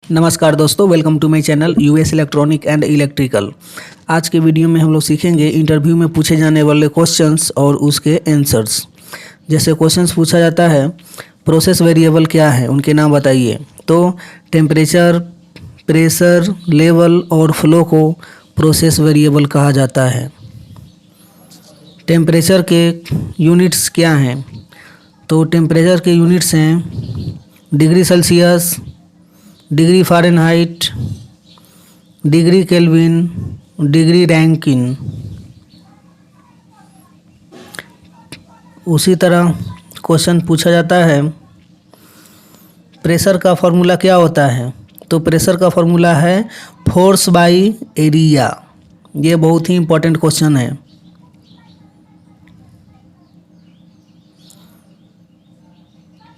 नमस्कार दोस्तों, welcome to my channel US electronic and electrical. आज के वीडियो में हम लोग सीखेंगे इंटरव्यू में पूछे जाने वाले क्वेश्चंस और उसके आंसर्स। जैसे क्वेश्चंस पूछा जाता है, प्रोसेस वेरिएबल क्या है, उनके नाम बताइए। तो टेम्परेचर, प्रेशर, लेवल और फ्लो को प्रोसेस वेरिएबल कहा जाता है। टेम्परेचर के यूनिट्स क्या हैं? तो टेम्परेचर के यूनिट्स हैं degree Celsius, degree Fahrenheit, degree kelvin, degree Rankine. उसी तरह क्वेश्चन पूछा जाता है, प्रेशर का फॉर्मूला क्या होता है? तो प्रेशर का फॉर्मूला है फोर्स बाई एरिया। ये बहुत ही इम्पोर्टेंट क्वेश्चन है।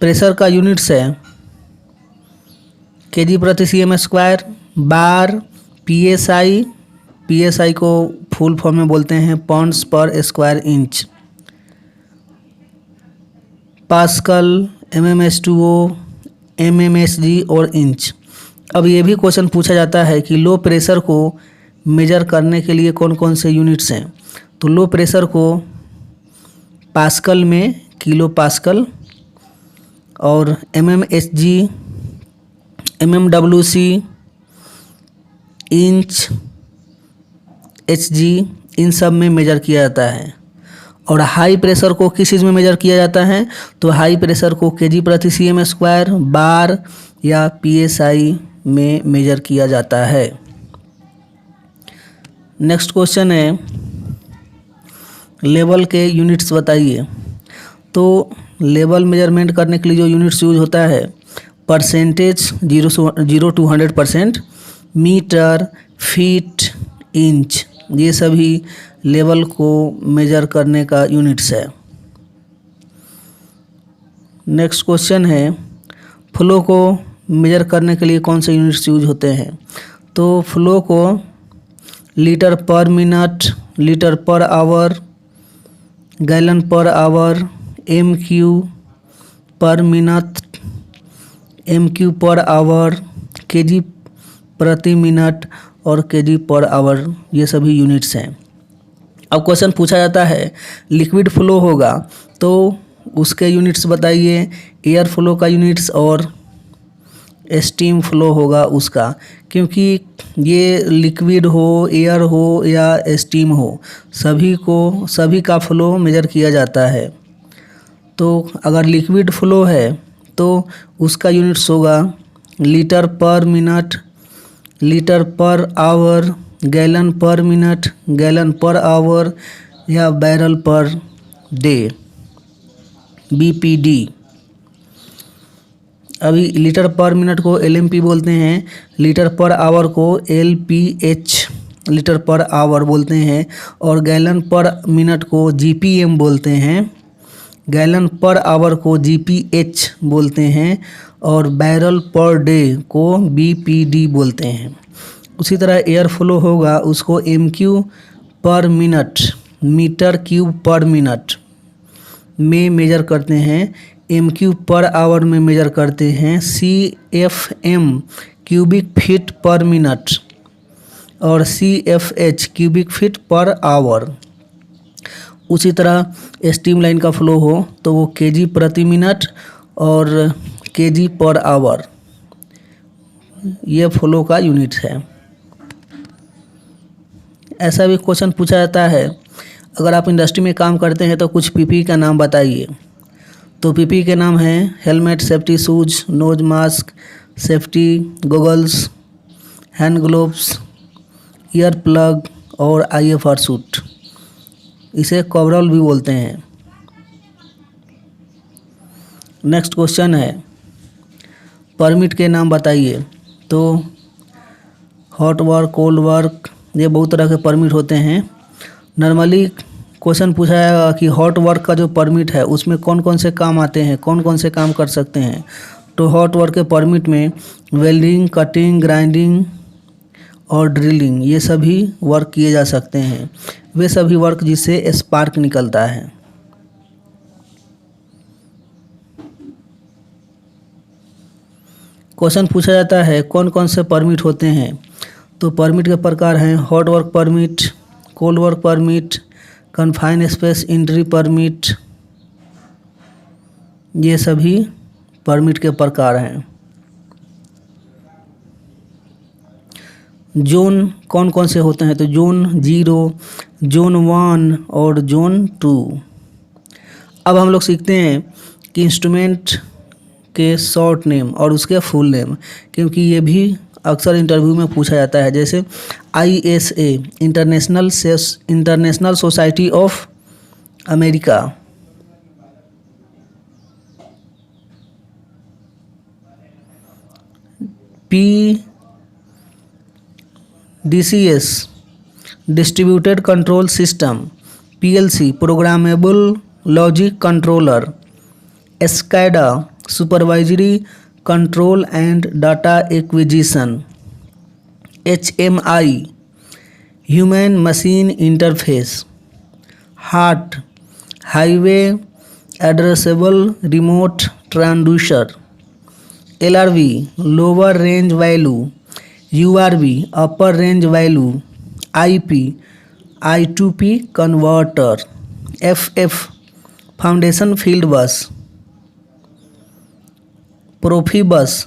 प्रेशर का यूनिट्स है केजी प्रति cm स्क्वायर, बार, psi। psi को फुल फॉर्म में बोलते हैं पाउंड्स पर square inch, pascal, mmS2O, mmSg और इंच। अब ये भी क्वेश्चन पूछा जाता है कि लो प्रेशर को मेजर करने के लिए कौन कौन से यूनिट्स हैं? तो लो प्रेशर को पास्कल में किलो पास्कल, और mmSg, mmWc, इंच, hg, इन सब में मेजर किया जाता है। और हाई प्रेशर को किस चीज़ में मेजर किया जाता है? तो हाई प्रेशर को केजी प्रति cm स्क्वायर, बार या psi में मेजर किया जाता है। नेक्स्ट क्वेश्चन है, लेवल के यूनिट्स बताइए। तो लेवल मेजरमेंट करने के लिए जो यूनिट्स यूज होता है, percentage 0 to 100%, metre, feet, inch, ये सभी लेवल को मेजर करने का यूनिट्स है। नेक्स्ट क्वेश्चन है, फ्लो को मेजर करने के लिए कौन से यूनिट्स यूज होते हैं? तो फ्लो को लीटर पर minute, litre per hour, gallon per hour, MQ पर minute, MQ per hour, KG प्रति मिनट और केजी पर आवर, ये सभी यूनिट्स हैं। अब क्वेश्चन पूछा जाता है, लिक्विड फ्लो होगा तो उसके यूनिट्स बताइए। एयर फ्लो का यूनिट्स और स्टीम फ्लो होगा उसका, क्योंकि ये लिक्विड हो, एयर हो या स्टीम हो, सभी का फ्लो मेजर किया जाता है। तो अगर लिक्विड फ्लो है तो उसका यूनिट्स होगा लीटर पर minute, litre per hour, gallon पर मिनट, गैलन पर आवर या बैरल पर डे, BPD। अभी लीटर पर मिनट को LMP बोलते हैं, लीटर पर आवर को LPH, लीटर पर आवर बोलते हैं, और गैलन पर मिनट को GPM बोलते हैं, गैलन पर आवर को GPH बोलते हैं, और बैरल पर डे को BPD बोलते हैं। उसी तरह एयर फ्लो होगा, उसको MQ पर मिनट, मीटर क्यूब पर मिनट में मेजर करते हैं, MQ पर आवर में मेजर करते हैं, CFM क्यूबिक फीट पर मिनट और CFH cubic feet per hour. उसी तरह स्टीम लाइन का फ्लो हो तो वो केजी प्रति मिनट और केजी पर आवर, ये फ्लो का यूनिट है। ऐसा भी क्वेश्चन पूछा जाता है, अगर आप इंडस्ट्री में काम करते हैं तो कुछ PPE का नाम बताइए। तो PPE के नाम हैं helmet, safety shoes, nose mask, safety goggles, hand gloves, ear plug और IFR सूट। इसे कवरऑल भी बोलते हैं। नेक्स्ट क्वेश्चन है, परमिट के नाम बताइए। तो हॉट वर्क, कोल्ड वर्क, ये बहुत तरह के परमिट होते हैं। नॉर्मली क्वेश्चन पूछा जाएगा कि हॉट वर्क का जो परमिट है उसमें कौन कौन से काम आते हैं, कौन कौन से काम कर सकते हैं। तो हॉट वर्क के परमिट में वेल्डिंग, कटिंग, ग्राइंडिंग और ड्रिलिंग, ये सभी वर्क किए जा सकते हैं। वे सभी वर्क जिससे स्पार्क निकलता है। क्वेश्चन पूछा जाता है कौन कौन से परमिट होते हैं, तो परमिट के प्रकार हैं hot work permit, cold work permit, confined space entry permit, ये सभी परमिट के प्रकार हैं। जोन कौन कौन से होते हैं, तो जोन 0, जोन 1 और जोन 2। अब हम लोग सीखते हैं कि इंस्ट्रूमेंट के शॉर्ट नेम और उसके फुल नेम, क्योंकि ये भी अक्सर इंटरव्यू में पूछा जाता है। जैसे ISA international society of America, PDCS distributed control system, PLC programmable logic controller, SCADA supervisory control and data acquisition, HMI human machine interface, heart highway addressable remote transducer, LRV lower range value, URV upper range value, IP I2P converter, FF foundation field बस, प्रोफीबस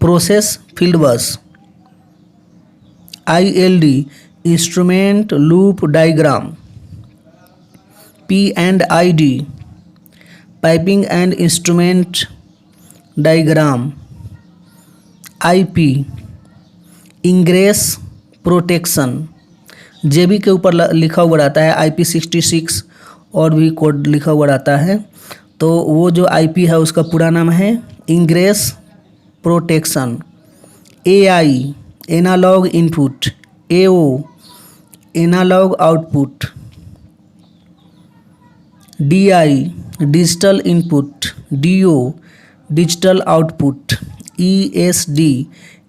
process field बस, ILD instrument loop diagram, P&ID piping and instrument diagram, IP ingress protection, JB के ऊपर लिखा हुआ रहता है, IP66 और भी कोड लिखा हुआ रहता है। तो वो जो IP है उसका पूरा नाम है ingress protection. AI analogue input, AO analogue output, DI digital input, DO digital output, ESD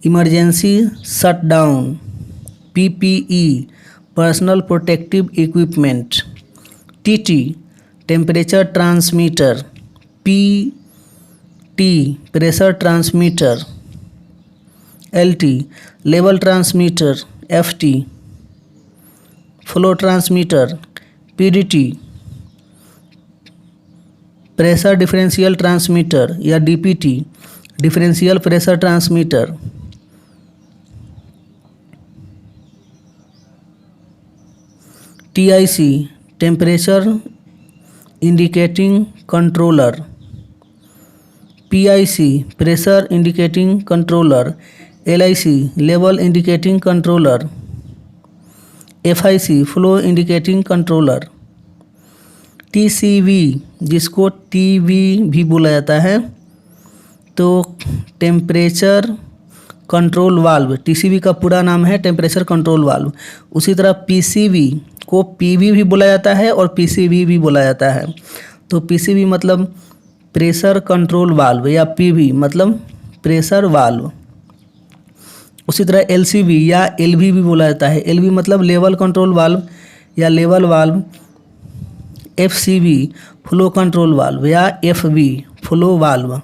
emergency shutdown, PPE personal protective equipment, TT temperature transmitter, PT pressure transmitter, LT level transmitter, FT flow transmitter, PDT pressure differential transmitter या DPT differential pressure transmitter, TIC temperature indicating controller, PIC pressure indicating controller, LIC level indicating controller, FIC flow indicating controller, TCV जिसको TV भी बोला जाता है, तो temperature control valve, TCV का पूरा नाम है टेम्परेचर कंट्रोल वाल्व। उसी तरह PCV को PV भी बोला जाता है और PCV भी बोला जाता है। तो PCV मतलब प्रेशर कंट्रोल वाल्व या PV मतलब प्रेशर वाल्व। उसी तरह LCV या LV भी बोला जाता है। LV मतलब लेवल कंट्रोल वाल्व या level valve. FCV flow control valve या FV फ्लो वाल्व।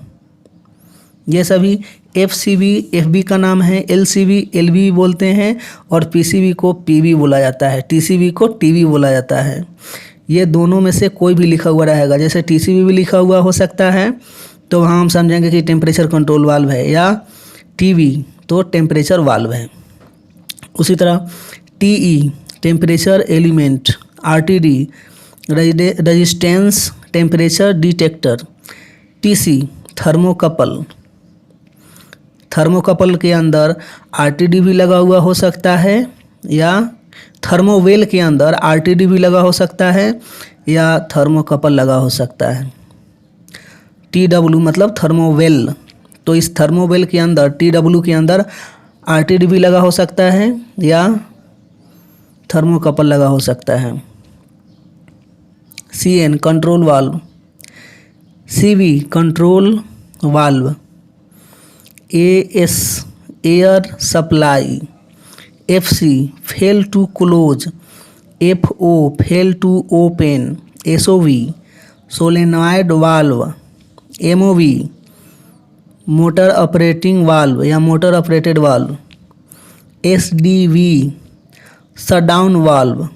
ये सभी FCV FB का नाम है, LCV LV बोलते हैं और PCV को PV बोला जाता है, TCV को TV बोला जाता है। ये दोनों में से कोई भी लिखा हुआ रहेगा, जैसे TCV भी लिखा हुआ हो सकता है तो वहाँ हम समझेंगे कि टेम्परेचर कंट्रोल वाल्व है, या TV तो टेम्परेचर वाल्व है। उसी तरह TE temperature element, RTD resistance temperature detector, TC thermocouple. Thermocouple के अंदर RTD भी लगा हुआ हो सकता है, या थर्मोवेल के अंदर RTD भी लगा हो सकता है या थर्मोकपल लगा हो सकता है। TW मतलब थर्मोवेल, तो इस थर्मोवेल के अंदर TW के अंदर RTD भी लगा हो सकता है या थर्मोकपल लगा हो सकता है। CN control valve, CV control valve, AS air supply, FC fail to close, FO fail to open, SOV solenoid valve, MOV motor operating valve या motor operated valve. SDV shutdown valve.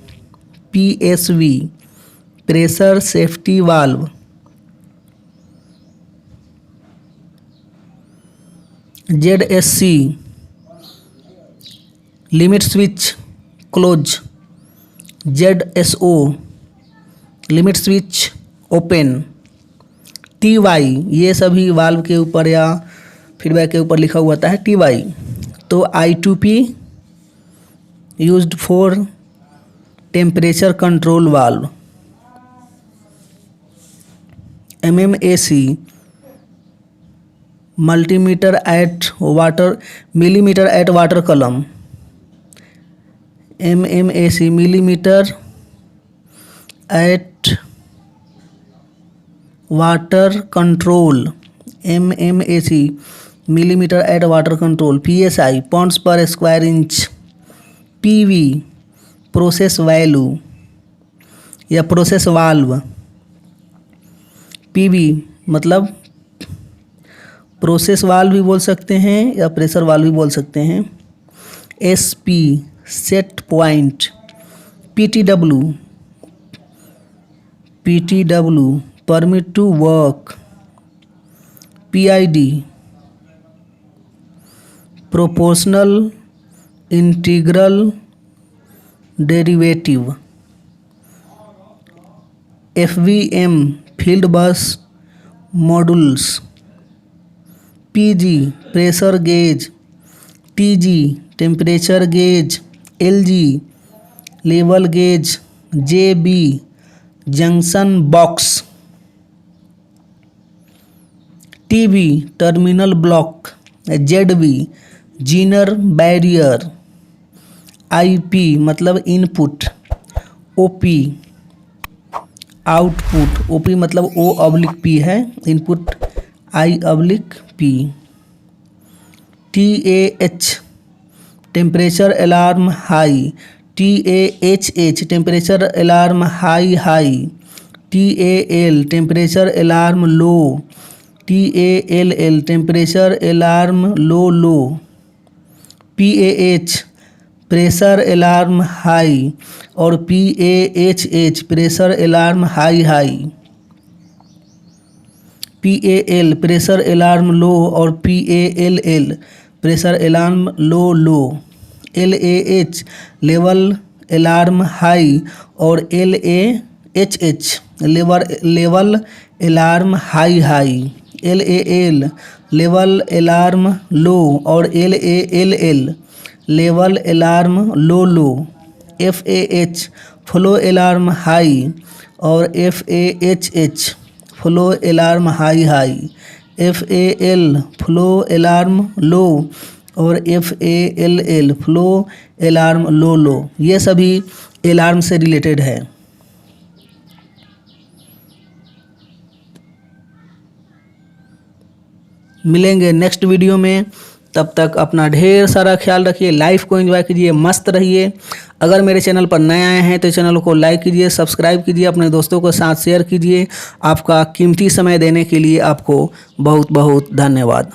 PSV pressure safety valve. ZSC limit switch close. ZSO limit switch open. TY ये सभी valve के ऊपर या feedback के ऊपर लिखा हुआ होता है TY। तो I2P used for temperature control valve. MMAC millimetre at water column. MMAC millimetre at water control. MMAC millimetre at water control. PSI pounds per square inch. PV process value या process valve. PV मतलब process valve भी बोल सकते हैं या pressure valve भी बोल सकते हैं। SP set point. PTW permit to work. PID proportional integral derivative. FVM field bus modules. PG pressure gauge. TG temperature gauge. LG level gauge. JB junction box. TB terminal block. ZB zener barrier. IP मतलब input. OP output. OP मतलब O/P है, input I/P। TAH temperature alarm high. TAHH temperature alarm high. TAL temperature alarm low. TALL temperature alarm low. PAH pressure alarm high और PAHH pressure alarm high. PAL pressure alarm low और PALL pressure alarm low. LAH level alarm high और LAHH level alarm high. LAL level alarm low और LALL level alarm low. FAH flow alarm high और FAHH flow alarm high. FAL flow alarm low और FALL flow alarm लो। ये सभी alarm से related है। मिलेंगे next video में, तब तक अपना ढेर सारा ख्याल रखिए, लाइफ को एंजॉय कीजिए, मस्त रहिए। अगर मेरे चैनल पर नए आए हैं तो चैनल को लाइक कीजिए, सब्सक्राइब कीजिए, अपने दोस्तों के साथ शेयर कीजिए। आपका कीमती समय देने के लिए आपको बहुत बहुत धन्यवाद।